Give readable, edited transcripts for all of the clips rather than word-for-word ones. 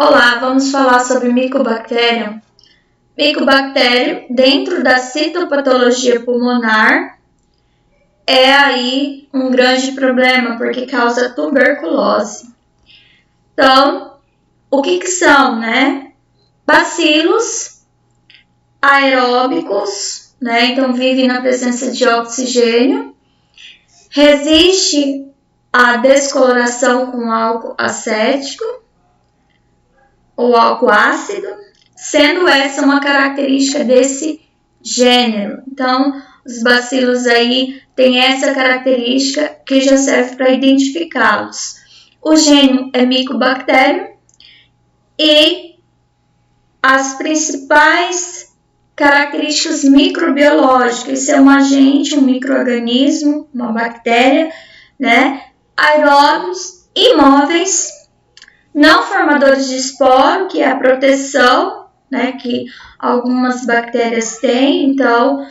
Olá, vamos falar sobre micobactéria. Micobactéria, dentro da citopatologia pulmonar, é aí um grande problema, porque causa tuberculose. Então, o que são, né? Bacilos aeróbicos, né? Então, vivem na presença de oxigênio. Resiste à descoloração com álcool acético ou álcool ácido, sendo essa uma característica desse gênero. Então, os bacilos aí têm essa característica que já serve para identificá-los. O gênero é Mycobacterium e as principais características microbiológicas, isso é um agente, um microorganismo, uma bactéria, né? Aeróbios, imóveis, não formadores de esporo, que é a proteção, né, que algumas bactérias têm, então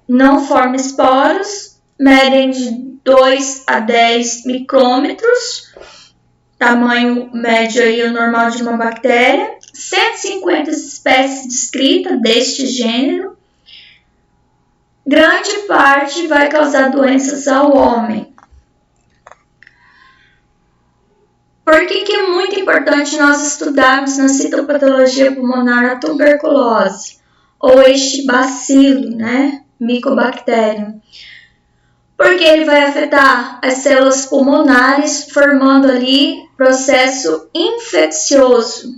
não formam esporos, medem de 2 a 10 micrômetros, tamanho médio aí, o normal de uma bactéria, 150 espécies descritas deste gênero, grande parte vai causar doenças ao homem. Por que é muito importante nós estudarmos na citopatologia pulmonar a tuberculose, ou este bacilo, né, Mycobacterium? Porque ele vai afetar as células pulmonares, formando ali processo infeccioso,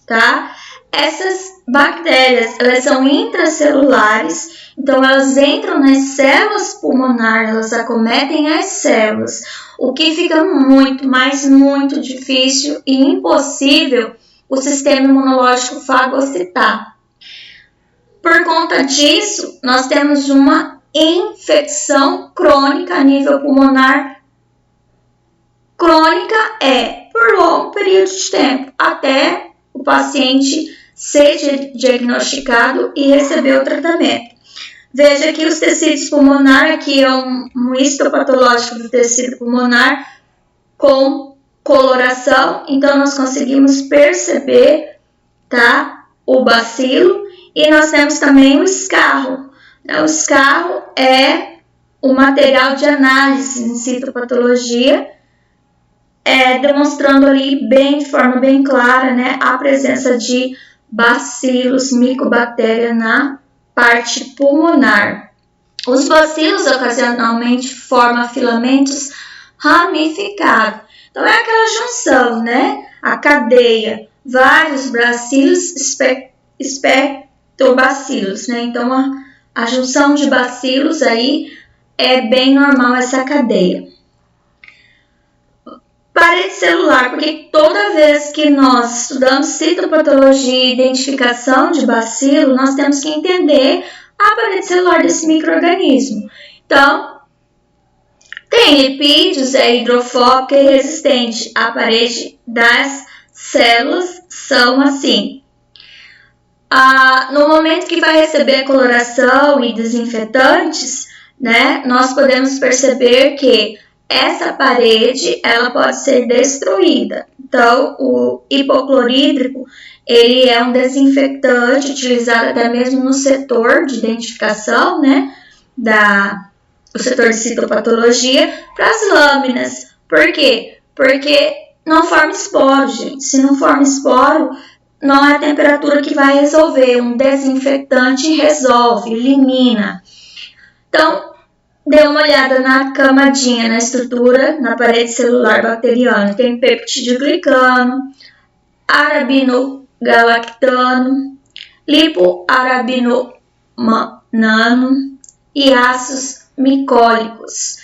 tá? Essas bactérias, elas são intracelulares, então elas entram nas células pulmonares, elas acometem as células, o que fica muito difícil e impossível o sistema imunológico fagocitar. Por conta disso, nós temos uma infecção crônica a nível pulmonar. Crônica é por longo período de tempo, até o paciente ser diagnosticado e receber o tratamento. Veja que os tecidos pulmonares, aqui é um histopatológico do tecido pulmonar com coloração, então nós conseguimos perceber, tá, o bacilo, e nós temos também o escarro. O escarro é o material de análise em citopatologia, demonstrando ali de forma bem clara, né, a presença de bacilos, micobactéria na parte pulmonar. Os bacilos ocasionalmente formam filamentos ramificados. Então é aquela junção, né? A cadeia, vários bacilos, espectrobacilos, né? Então a junção de bacilos aí é bem normal essa cadeia. Parede celular, porque toda vez que nós estudamos citopatologia e identificação de bacilo, nós temos que entender a parede celular desse micro-organismo. Então, tem lipídios, é hidrofóbica e resistente. A parede das células são assim. No momento que vai receber coloração e desinfetantes, né, nós podemos perceber que essa parede, ela pode ser destruída. Então, o hipoclorídrico, ele é um desinfetante utilizado até mesmo no setor de identificação, né, o setor de citopatologia, para as lâminas. Por quê? Porque não forma esporo, gente. Se não forma esporo, não é a temperatura que vai resolver. Um desinfetante resolve, elimina. Então, dê uma olhada na camadinha, na estrutura, na parede celular bacteriana. Tem peptidoglicano, arabinogalactano, lipoarabinonano e ácidos micólicos.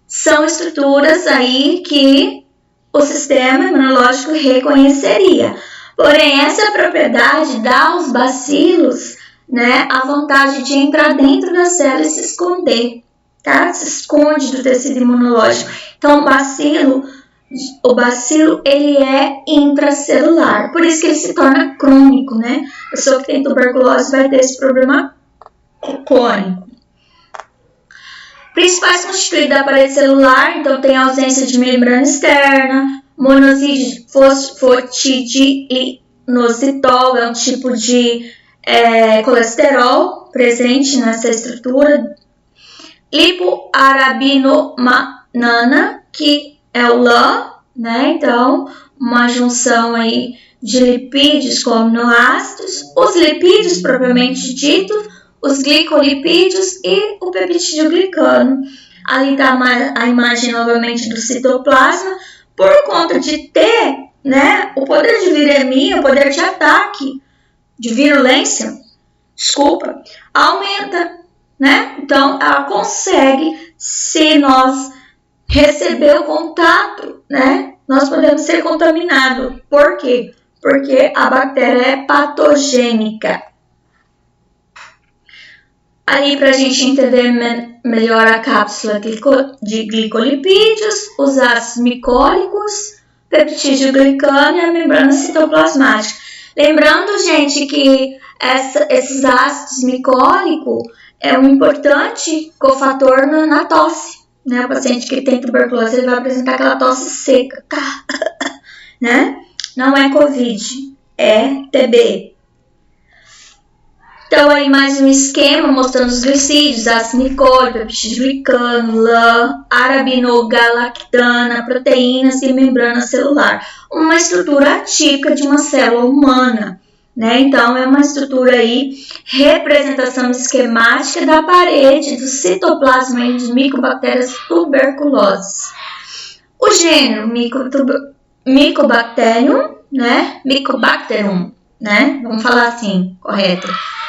São estruturas aí que o sistema imunológico reconheceria. Porém, essa propriedade dá aos bacilos, né, a vontade de entrar dentro da célula e se esconder. Tá? Se esconde do tecido imunológico. Então, o bacilo ele é intracelular. Por isso que ele se torna crônico, né? A pessoa que tem tuberculose vai ter esse problema crônico. Principais constituintes da parede celular, então tem a ausência de membrana externa, monocídio fosfatidiinositol é um tipo de colesterol presente nessa estrutura. Lipoarabinomanana, que é o LAN, né? Então, uma junção aí de lipídios com aminoácidos, os lipídios propriamente ditos, os glicolipídios e o peptídeo glicano. Ali está a imagem novamente do citoplasma, por conta de ter, né, o poder de viremia, o poder de ataque, de virulência, aumenta, né? Então, ela consegue, se nós receber o contato, né, nós podemos ser contaminados. Por quê? Porque a bactéria é patogênica. Ali, para a gente entender melhor a cápsula de glicolipídios, os ácidos micólicos, peptídeo glicano e a membrana citoplasmática. Lembrando, gente, que esses ácidos micólicos é um importante cofator na tosse, né? O paciente que tem tuberculose, ele vai apresentar aquela tosse seca, né? Não é Covid, é TB. Então, aí mais um esquema mostrando os glicídios, ácido micólico, peptídeo glicano, LAN, arabinogalactana, proteínas e membrana celular. Uma estrutura atípica de uma célula humana, né? Então, é uma estrutura aí, representação esquemática da parede do citoplasma aí de micobactérias tuberculosas. O gênero Mycobacterium, né? Mycobacterium, né? Vamos falar assim, correto?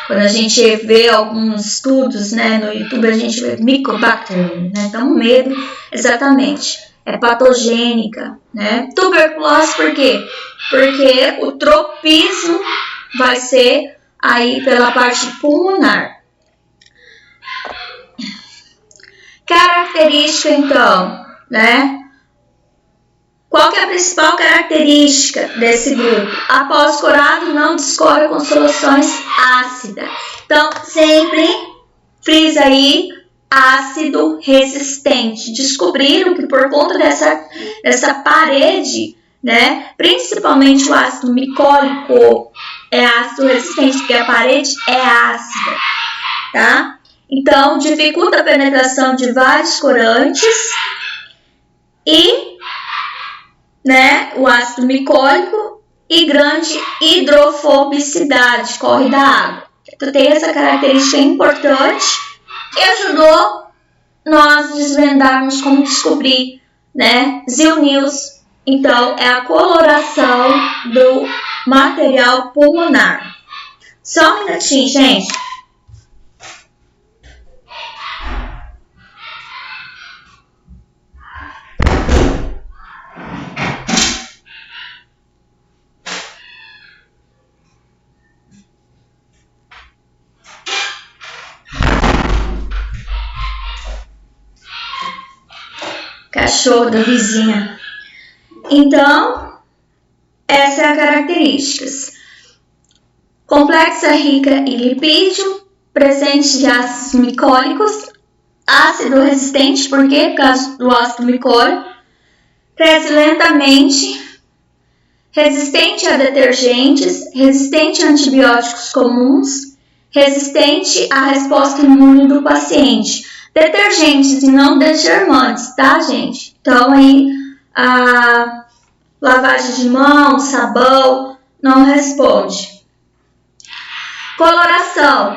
Quando a gente vê alguns estudos, né, no YouTube, a gente vê Mycobacterium, né? Então, medo, exatamente, é patogênica, né? Tuberculose, por quê? Porque o tropismo vai ser aí pela parte pulmonar. Característica, então, né? Qual que é a principal característica desse grupo? A pós-curado não descorre com soluções ácidas. Então, sempre frisa aí ácido resistente. Descobriram que por conta dessa parede, né, principalmente o ácido micólico é ácido resistente, porque a parede é ácida, tá? Então, dificulta a penetração de vários corantes e, né, o ácido micólico e grande hidrofobicidade, corre da água. Então, tem essa característica importante que ajudou nós desvendarmos como descobrir, né, Zilnius. Então, é a coloração do material pulmonar. Só um minutinho, gente. Cachorro da vizinha. Então, essa é a característica. Complexa rica em lipídio, presente de ácidos micólicos, ácido resistente, por quê? Por causa do ácido micólico, cresce lentamente, resistente a detergentes, resistente a antibióticos comuns, resistente à resposta imune do paciente. Detergentes e não desgermantes, tá, gente? Então, aí, a lavagem de mão, sabão, não responde. Coloração.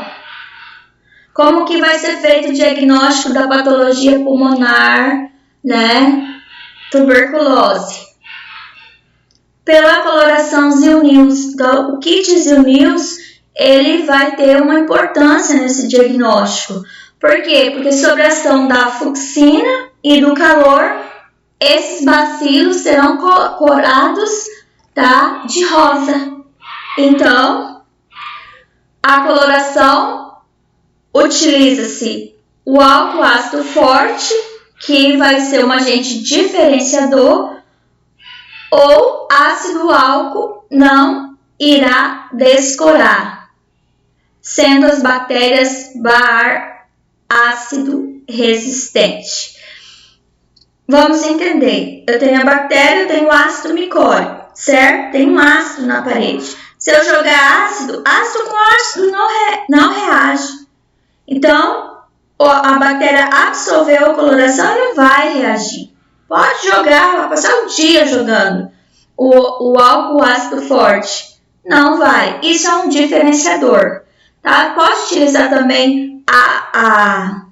Como que vai ser feito o diagnóstico da patologia pulmonar, né? Tuberculose. Pela coloração Zilnius. Então, o kit Zilnius, ele vai ter uma importância nesse diagnóstico. Por quê? Porque sob a ação da fucsina e do calor, esses bacilos serão colorados, tá, de rosa. Então, a coloração utiliza-se o álcool ácido forte, que vai ser um agente diferenciador, ou ácido álcool não irá descorar, sendo as bactérias Bar ácido resistente. Vamos entender. Eu tenho a bactéria, eu tenho o ácido micólico, certo? Tem um ácido na parede. Se eu jogar ácido com ácido não reage. Então, a bactéria absorveu a coloração e não vai reagir. Pode jogar, vai passar um dia jogando o álcool ácido forte. Não vai. Isso é um diferenciador. Tá? Pode utilizar também a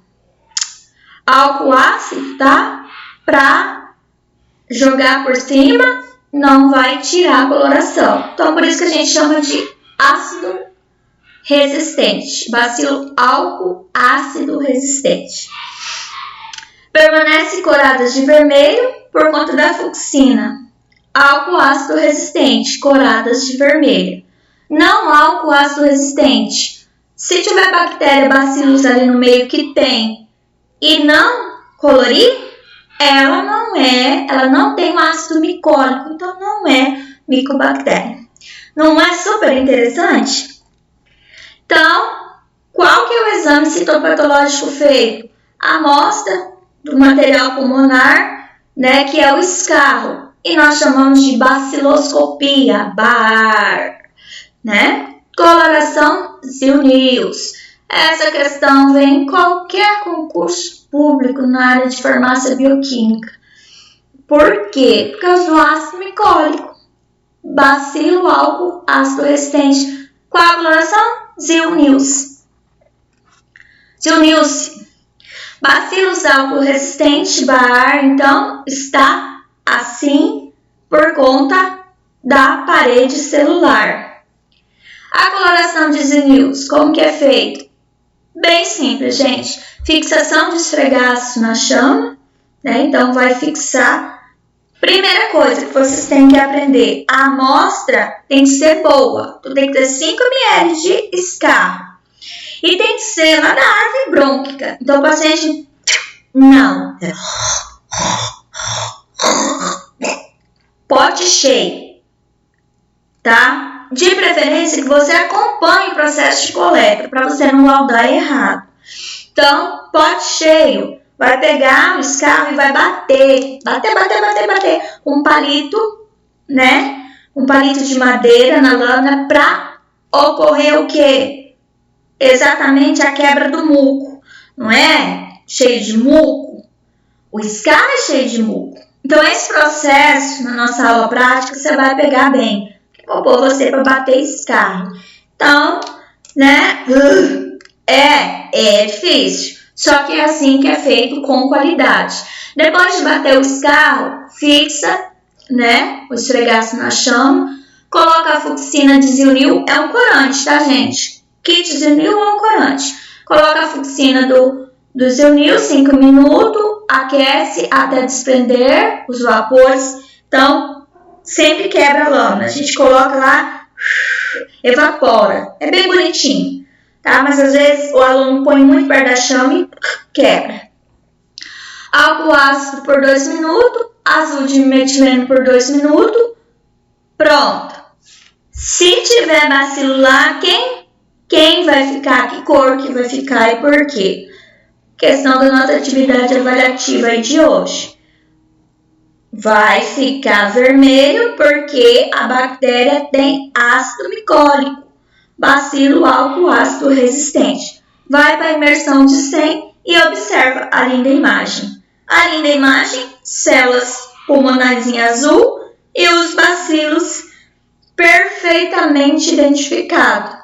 álcool ácido, tá? Para jogar por cima, não vai tirar a coloração. Então, por isso que a gente chama de ácido resistente. Bacilo álcool ácido resistente. Permanece coradas de vermelho por conta da fucsina. Álcool ácido resistente, coradas de vermelho. Não álcool ácido resistente. Se tiver bactéria bacilos ali no meio que tem e não colorir, ela não tem um ácido micólico, então não é micobactéria. Não é super interessante? Então, qual que é o exame citopatológico feito? A amostra do material pulmonar, né, que é o escarro, e nós chamamos de baciloscopia, BAR, né? Coloração Zil-News. Essa questão vem em qualquer concurso público na área de farmácia bioquímica. Por quê? Por causa do ácido micólico. Bacilo álcool ácido resistente. Qual a coloração? Zil-News. Zil-News. Bacilos álcool resistente, BAR, então, está assim por conta da parede celular. A coloração de Zil-News, como que é feito? Bem simples, gente. Fixação de esfregaço na chama, né? Então, vai fixar. Primeira coisa que vocês têm que aprender, a amostra tem que ser boa. Então, tem que ter 5 ml de escarro. E tem que ser lá da árvore brônquica. Então, o paciente não. Pote cheio, tá? De preferência que você acompanhe o processo de coleta, para você não laudar errado. Então, pote cheio, vai pegar o escarro e vai bater com um palito, né? Um palito de madeira na lâmina para ocorrer o quê? Exatamente a quebra do muco, não é? Cheio de muco. O escarro é cheio de muco. Então, esse processo, na nossa aula prática, você vai pegar bem. Vou pôr você para bater escarro. Então, né? É difícil. Só que é assim que é feito com qualidade. Depois de bater o escarro, fixa, né? O esfregaço na chama. Coloca a fucsina de Zil-News. É um corante, tá, gente? Kit Zil-News é um corante. Coloca a fucsina do Zil-News, 5 minutos. Aquece até desprender os vapores. Então, sempre quebra a lâmina. A gente coloca lá, evapora. É bem bonitinho, tá? Mas às vezes o aluno põe muito perto da chama e quebra. Álcool ácido por 2 minutos. Azul de metileno por 2 minutos. Pronto. Se tiver bacilo lá, quem vai ficar? Que cor que vai ficar e por quê? Questão da nossa atividade avaliativa aí de hoje. Vai ficar vermelho porque a bactéria tem ácido micólico, bacilo álcool ácido resistente. Vai para a imersão de 100 e observa a linda imagem. A linda imagem, células pulmonares em azul e os bacilos perfeitamente identificados.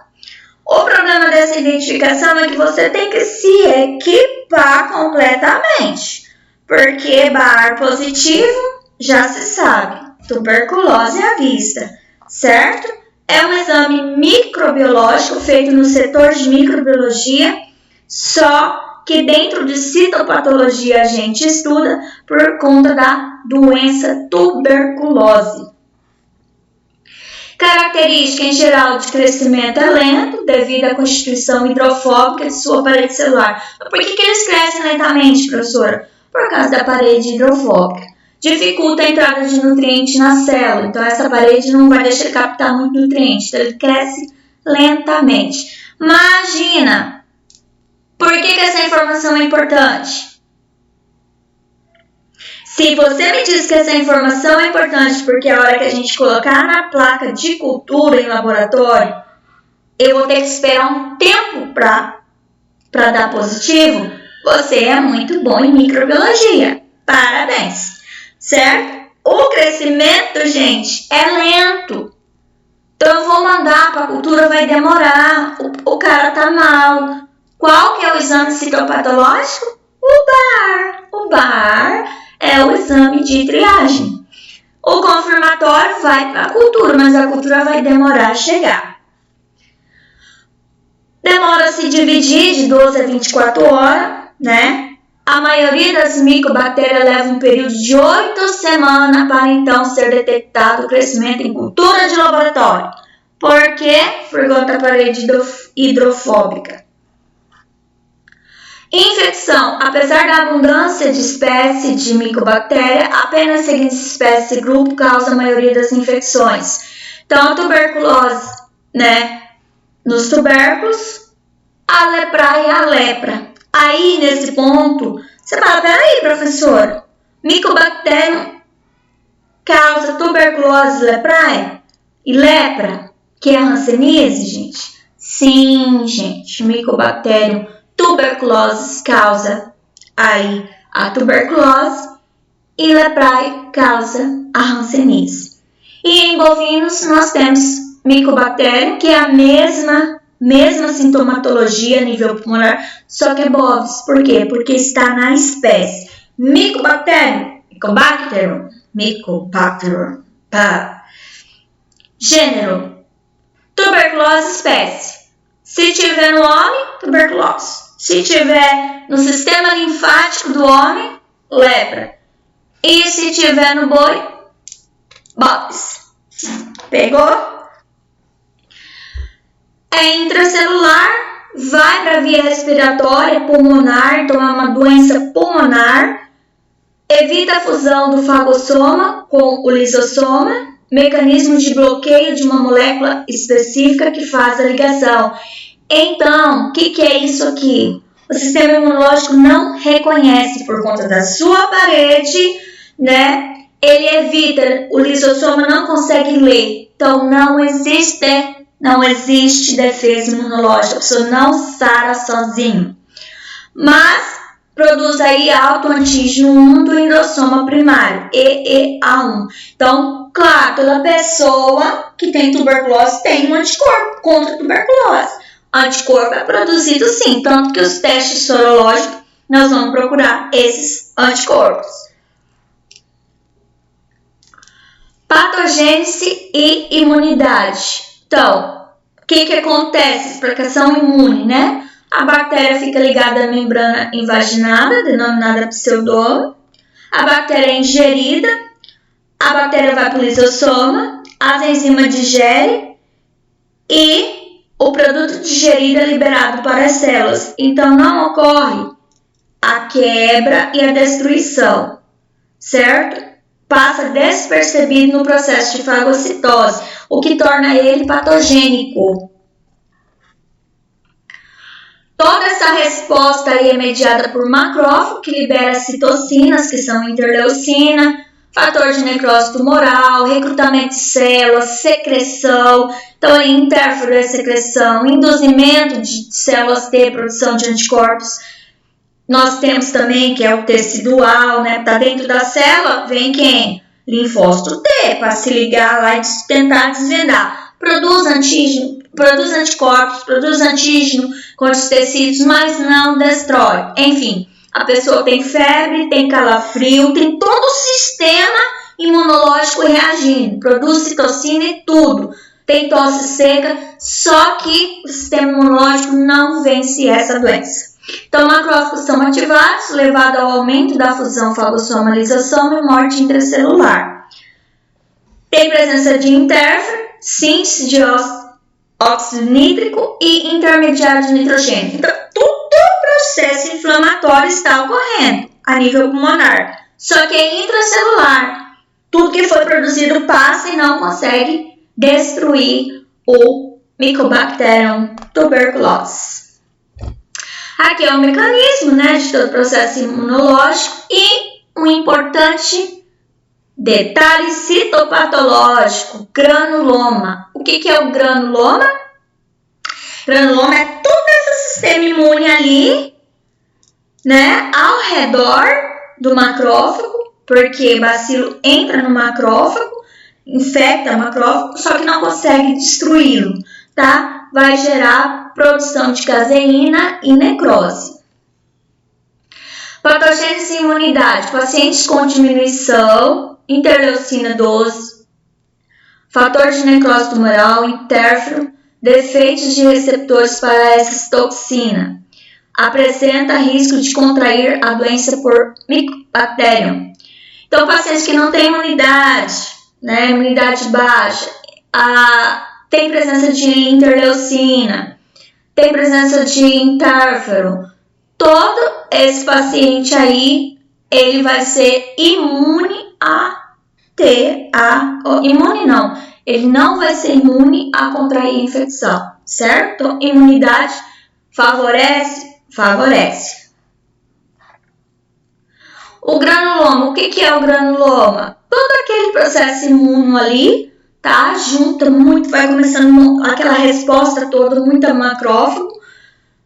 O problema dessa identificação é que você tem que se equipar completamente, porque BAR positivo já se sabe, tuberculose à vista, certo? É um exame microbiológico feito no setor de microbiologia, só que dentro de citopatologia a gente estuda por conta da doença tuberculose. Característica em geral de crescimento é lento devido à constituição hidrofóbica de sua parede celular. Por que eles crescem lentamente, professora? Por causa da parede hidrofóbica. Dificulta a entrada de nutrientes na célula. Então, essa parede não vai deixar ele captar muito nutriente. Então, ele cresce lentamente. Imagina! Por que essa informação é importante? Se você me diz que essa informação é importante porque a hora que a gente colocar na placa de cultura em laboratório, eu vou ter que esperar um tempo para dar positivo, você é muito bom em microbiologia. Parabéns, certo? O crescimento, gente, é lento. Então eu vou mandar para a cultura, vai demorar, o cara tá mal. Qual que é o exame citopatológico? O BAR é o exame de triagem. O confirmatório vai para a cultura, mas a cultura vai demorar a chegar. Demora a se dividir de 12 a 24 horas, né? A maioria das micobactérias leva um período de 8 semanas para então ser detectado o crescimento em cultura de laboratório. Por quê? Por conta da parede hidrofóbica. Infecção. Apesar da abundância de espécies de micobactéria, apenas as seguintes espécies e grupo causam a maioria das infecções. Então, a tuberculose, né? Nos tubérculos, a lepra e a lepra. Aí, nesse ponto, você fala, peraí, professora, micobacterium causa tuberculose leprae e lepra, que é a hanseníase, gente? Sim, gente, micobacterium tuberculose causa aí a tuberculose e leprae causa a hanseníase. E em bovinos nós temos micobacterium, que é a mesma sintomatologia a nível pulmonar, só que é bovis. Por quê? Porque está na espécie. Mycobacterium. Gênero. Tuberculose espécie. Se tiver no homem, tuberculose. Se tiver no sistema linfático do homem, lepra. E se tiver no boi, bovis. Pegou? É intracelular, vai para a via respiratória pulmonar, então é uma doença pulmonar, evita a fusão do fagossoma com o lisossoma, mecanismo de bloqueio de uma molécula específica que faz a ligação. Então, o que é isso aqui? O sistema imunológico não reconhece por conta da sua parede, né? Ele evita, o lisossoma não consegue ler, então não existe defesa imunológica, a pessoa não sara sozinho. Mas produz aí autoantígeno 1 do endossoma primário, EEA1. Então, claro, toda pessoa que tem tuberculose tem um anticorpo contra a tuberculose. Anticorpo é produzido sim, tanto que os testes sorológicos nós vamos procurar esses anticorpos. Patogênese e imunidade. Então, o que acontece? Explicação imune, né? A bactéria fica ligada à membrana invaginada, denominada pseudoma. A bactéria é ingerida, a bactéria vai para o lisossoma, as enzimas digerem e o produto digerido é liberado para as células. Então, não ocorre a quebra e a destruição, certo? Passa despercebido no processo de fagocitose, o que torna ele patogênico. Toda essa resposta aí é mediada por macrófago, que libera citocinas, que são interleucina, fator de necrose tumoral, recrutamento de células, secreção, então aí interfere a secreção, induzimento de células T, produção de anticorpos. Nós temos também, que é o tecidual, né? Tá dentro da célula, vem quem? Linfócito T, para se ligar lá e tentar desvendar. Produz antígeno, produz anticorpos, produz antígeno contra os tecidos, mas não destrói. Enfim, a pessoa tem febre, tem calafrio, tem todo o sistema imunológico reagindo, produz citocina e tudo. Tem tosse seca, só que o sistema imunológico não vence essa doença. Então, macrófagos são ativados, levado ao aumento da fusão fagossoma-lisossoma e morte intracelular. Tem presença de intérfero, síntese de óxido nítrico e intermediário de nitrogênio. Então, todo o processo inflamatório está ocorrendo a nível pulmonar. Só que é intracelular. Tudo que foi produzido passa e não consegue destruir o Mycobacterium tuberculose. Aqui é o mecanismo, né, de todo o processo imunológico e um importante detalhe citopatológico, granuloma. O que é o granuloma? Granuloma é todo esse sistema imune ali, né, ao redor do macrófago, porque bacilo entra no macrófago, infecta o macrófago, só que não consegue destruí-lo, tá? Vai gerar produção de caseína e necrose. Patogênese e imunidade. Pacientes com diminuição, interleucina 12, fator de necrose tumoral, interferon, defeitos de receptores para essa toxina. Apresenta risco de contrair a doença por Mycobacterium. Então, pacientes que não têm imunidade, né, imunidade baixa, tem presença de interleucina, tem presença de interferon, todo esse paciente aí, ele vai ser imune ele não vai ser imune a contrair infecção, certo? Então, imunidade favorece. O granuloma, o que é o granuloma? Todo aquele processo imuno ali, tá? Junta muito, vai começando aquela resposta toda, muita macrófago,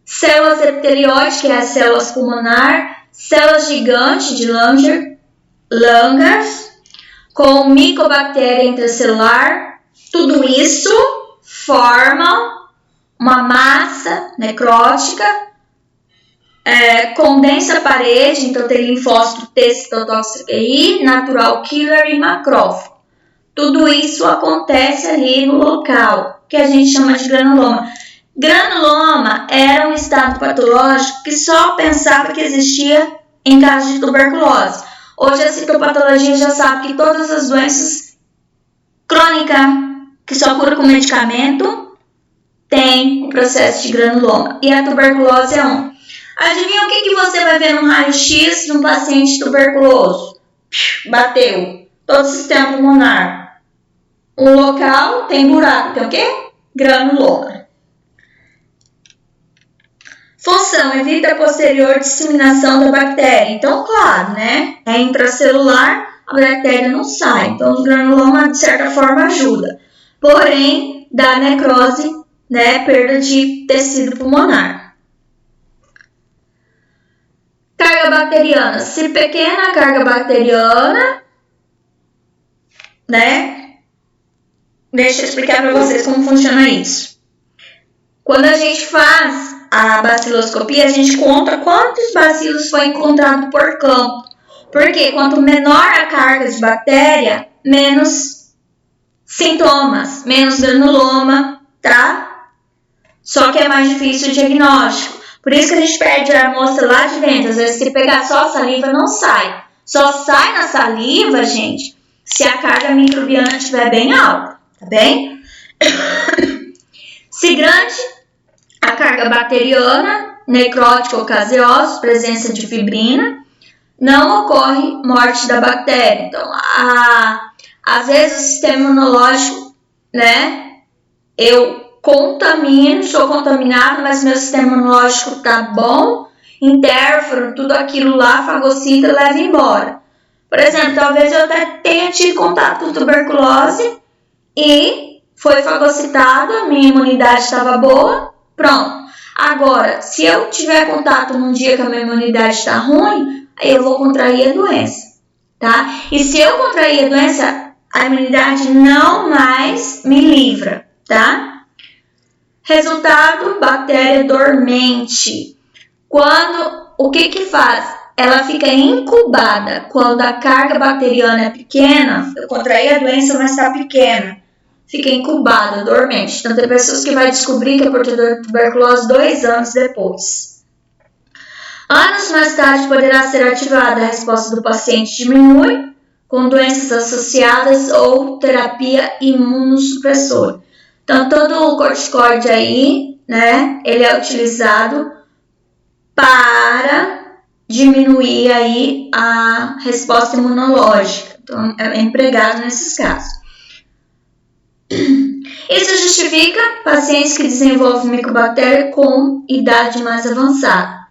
células epitelióides, que é as células pulmonar, células gigantes de Langers, com micobactéria intracelular, tudo isso forma uma massa necrótica, condensa a parede, então tem linfócito T citotóxico I, natural killer e macrófago. Tudo isso acontece ali no local, que a gente chama de granuloma. Granuloma era um estado patológico que só pensava que existia em caso de tuberculose. Hoje a citopatologia já sabe que todas as doenças crônicas que só cura com medicamento tem o processo de granuloma. E a tuberculose é um. Adivinha o que você vai ver no raio-x de um paciente tuberculoso? Bateu todo o sistema pulmonar. O local tem buraco, tem o quê? Granuloma. Função, evita a posterior disseminação da bactéria. Então, claro, né? É intracelular, a bactéria não sai. Então, o granuloma, de certa forma, ajuda. Porém, dá necrose, né? Perda de tecido pulmonar. Carga bacteriana. Se pequena a carga bacteriana, né? Deixa eu explicar para vocês como funciona isso. Quando a gente faz a baciloscopia, a gente conta quantos bacilos foi encontrado por campo. Porque quanto menor a carga de bactéria, menos sintomas, menos granuloma, tá? Só que é mais difícil o diagnóstico. Por isso que a gente pede a amostra lá de dentro. Às vezes, se pegar só a saliva, não sai. Só sai na saliva, gente, se a carga microbiana estiver bem alta, tá bem? Se grande a carga bacteriana, necrótica ou caseosa, presença de fibrina, não ocorre morte da bactéria. Então, às vezes o sistema imunológico, né, eu contamino, sou contaminado, mas meu sistema imunológico tá bom, interferon, tudo aquilo lá, fagocita, leva embora. Por exemplo, talvez eu até tenha tido contato com tuberculose e foi fagocitado, a minha imunidade estava boa, pronto. Agora, se eu tiver contato num dia que a minha imunidade está ruim, aí eu vou contrair a doença, tá? E se eu contrair a doença, a imunidade não mais me livra, tá? Resultado, bactéria dormente. O que faz? Ela fica incubada. Quando a carga bacteriana é pequena, eu contraí a doença, mas está pequena. Fica incubada, dormente. Então, tem pessoas que vai descobrir que é portador de tuberculose 2 anos depois. Anos mais tarde, poderá ser ativada a resposta do paciente diminui com doenças associadas ou terapia imunossupressora. Então, todo o corticoide aí, né, ele é utilizado para diminuir aí a resposta imunológica. Então, é empregado nesses casos. Isso justifica pacientes que desenvolvem micobactéria com idade mais avançada.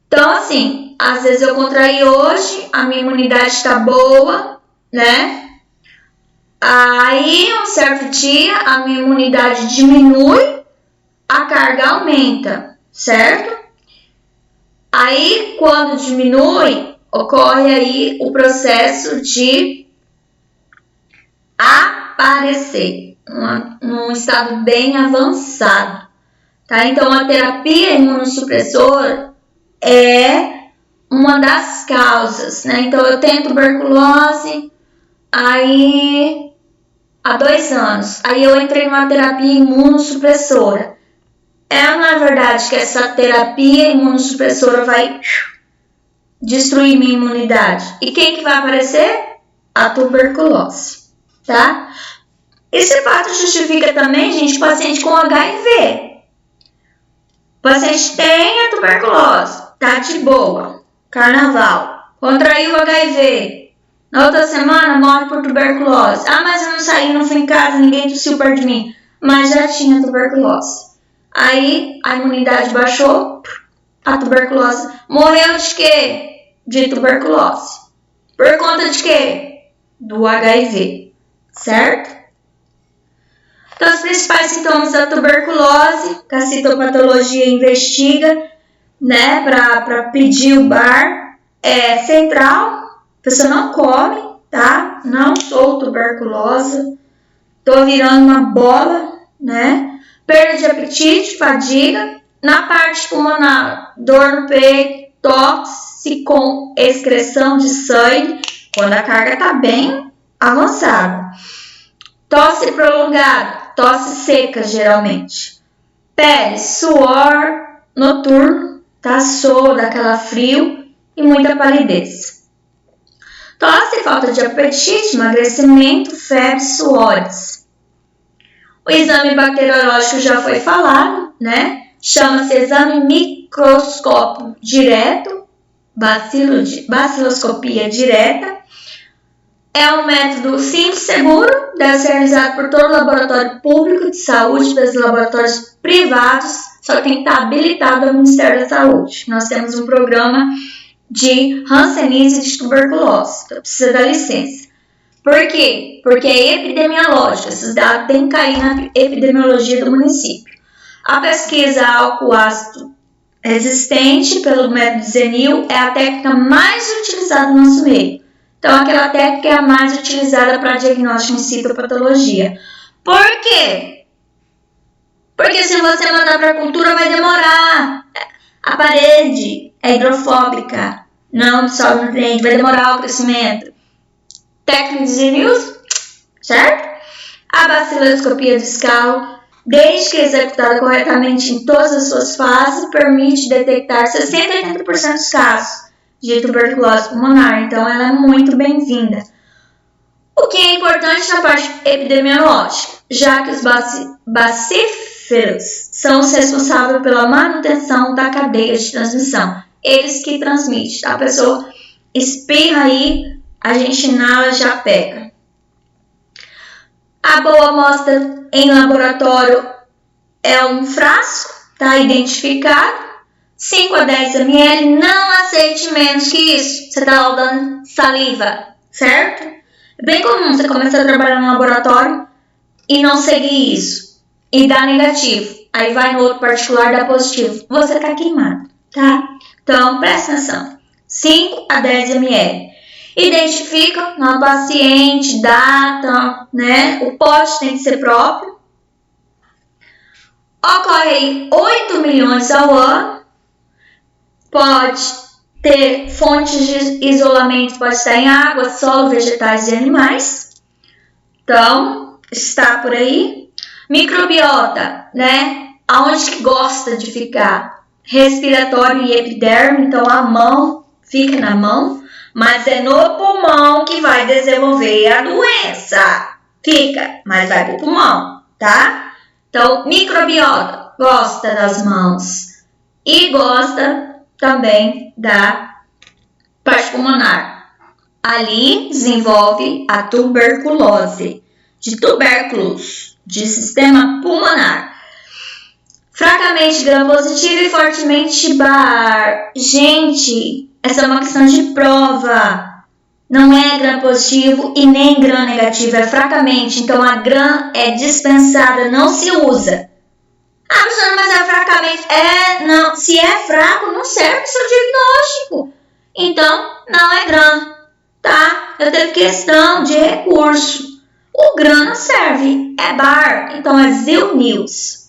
Então, assim, às vezes eu contraí hoje, a minha imunidade está boa, né? Aí, um certo dia, a minha imunidade diminui, a carga aumenta, certo? Aí, quando diminui, ocorre aí o processo de aparecer, num estado bem avançado, tá? Então, a terapia imunossupressora é uma das causas, né? Então, eu tenho tuberculose, aí há 2 anos, aí eu entrei numa terapia imunossupressora. Não é verdade que essa terapia imunossupressora vai destruir minha imunidade. E quem que vai aparecer? A tuberculose, tá? Esse fato justifica também, gente, paciente com HIV. O paciente tem a tuberculose, tá de boa, carnaval, contraiu HIV. Na outra semana morre por tuberculose. Mas eu não saí, não fui em casa, ninguém tossiu perto de mim. Mas já tinha tuberculose. Aí a imunidade baixou, a tuberculose. Morreu de quê? De tuberculose. Por conta de quê? Do HIV, certo? Então, os principais sintomas da tuberculose, que a citopatologia investiga, né, para pedir o bar, é central. A pessoa não come, tá? Não sou tuberculosa. Tô virando uma bola, né? Perda de apetite, fadiga. Na parte pulmonar, dor no peito, tosse com excreção de sangue, quando a carga tá bem avançada. Tosse prolongada, tosse seca, geralmente. Pele, suor noturno, tá? Suor, daquela frio e muita palidez. Tosse, falta de apetite, emagrecimento, febre, suores. O exame bacteriológico já foi falado, né? Chama-se exame microscópio direto, baciloscopia direta. É um método simples, seguro, deve ser realizado por todo laboratório público de saúde, pelos laboratórios privados, só tem que estar habilitado ao Ministério da Saúde. Nós temos um programa de hanseníase de tuberculose, então precisa da licença. Por quê? Porque é epidemiológico, esses dados têm que cair na epidemiologia do município. A pesquisa álcool ácido resistente pelo método Zenil é a técnica mais utilizada no nosso meio. Então, aquela técnica é a mais utilizada para diagnóstico em citopatologia. Por quê? Porque se você mandar para a cultura vai demorar. A parede é hidrofóbica, não absorve nutriente, vai demorar o crescimento. Técnica de Zenil, certo? A baciloscopia discal, desde que executada corretamente em todas as suas fases, permite detectar 60 a 80% dos casos de tuberculose pulmonar. Então, ela é muito bem-vinda. O que é importante na parte epidemiológica, já que os bacíferos são os responsáveis pela manutenção da cadeia de transmissão. Eles que transmitem. A pessoa espirra aí, a gente inala, já pega. A boa amostra em laboratório é um frasco, tá identificado. 5 a 10 ml, não aceite menos que isso. Você está lá dando saliva, certo? É bem comum você começar a trabalhar no laboratório e não seguir isso. E dar negativo. Aí vai no outro particular, dá positivo. Você está queimado, tá? Então, presta atenção. 5 a 10 ml. Identifica no paciente, data, né? O pote tem que ser próprio. Ocorre aí 8 milhões ao ano. Pode ter fontes de isolamento, pode estar em água, solo, vegetais e animais. Então, está por aí. Microbiota, né? Aonde que gosta de ficar? Respiratório e epiderme, então a mão fica na mão, mas é no pulmão que vai desenvolver a doença. Fica, mas vai pro pulmão, tá? Então, microbiota gosta das mãos e gosta também da parte pulmonar. Ali desenvolve a tuberculose, de tubérculos, de sistema pulmonar. Fracamente gram-positivo e fortemente bar. Gente, Essa é uma questão de prova. Não é gram positivo e nem gram negativo, é fracamente. Então, a gram é dispensada, não se usa. Ah, professora, mas é fracamente. Não. Se é fraco, não serve o seu diagnóstico. Então, não é gram, tá? Eu tenho questão de recurso. O gram não serve, é bar, então é Zilnews.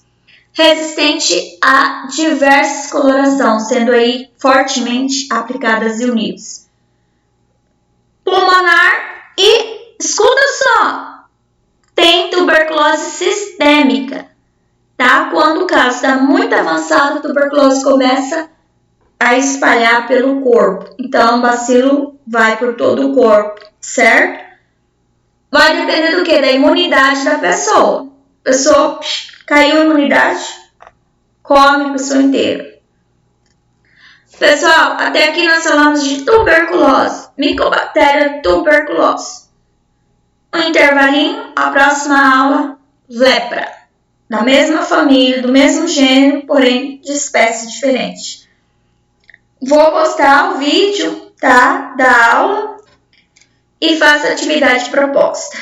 Resistente a diversas colorações, sendo aí fortemente aplicada a Zilnews. Pulmonar e, escuta só, tem tuberculose sistêmica, tá? Quando o caso está muito avançado, a tuberculose começa a espalhar pelo corpo. Então, o bacilo vai por todo o corpo, certo? Vai depender do quê? Da imunidade da pessoa. A pessoa caiu a imunidade, come a pessoa inteira. Pessoal, até aqui nós falamos de tuberculose, micobactéria tuberculose. Um intervalinho, a próxima aula, lepra. Da mesma família, do mesmo gênero, porém de espécie diferente. Vou postar o vídeo, tá, da aula e faço a atividade proposta.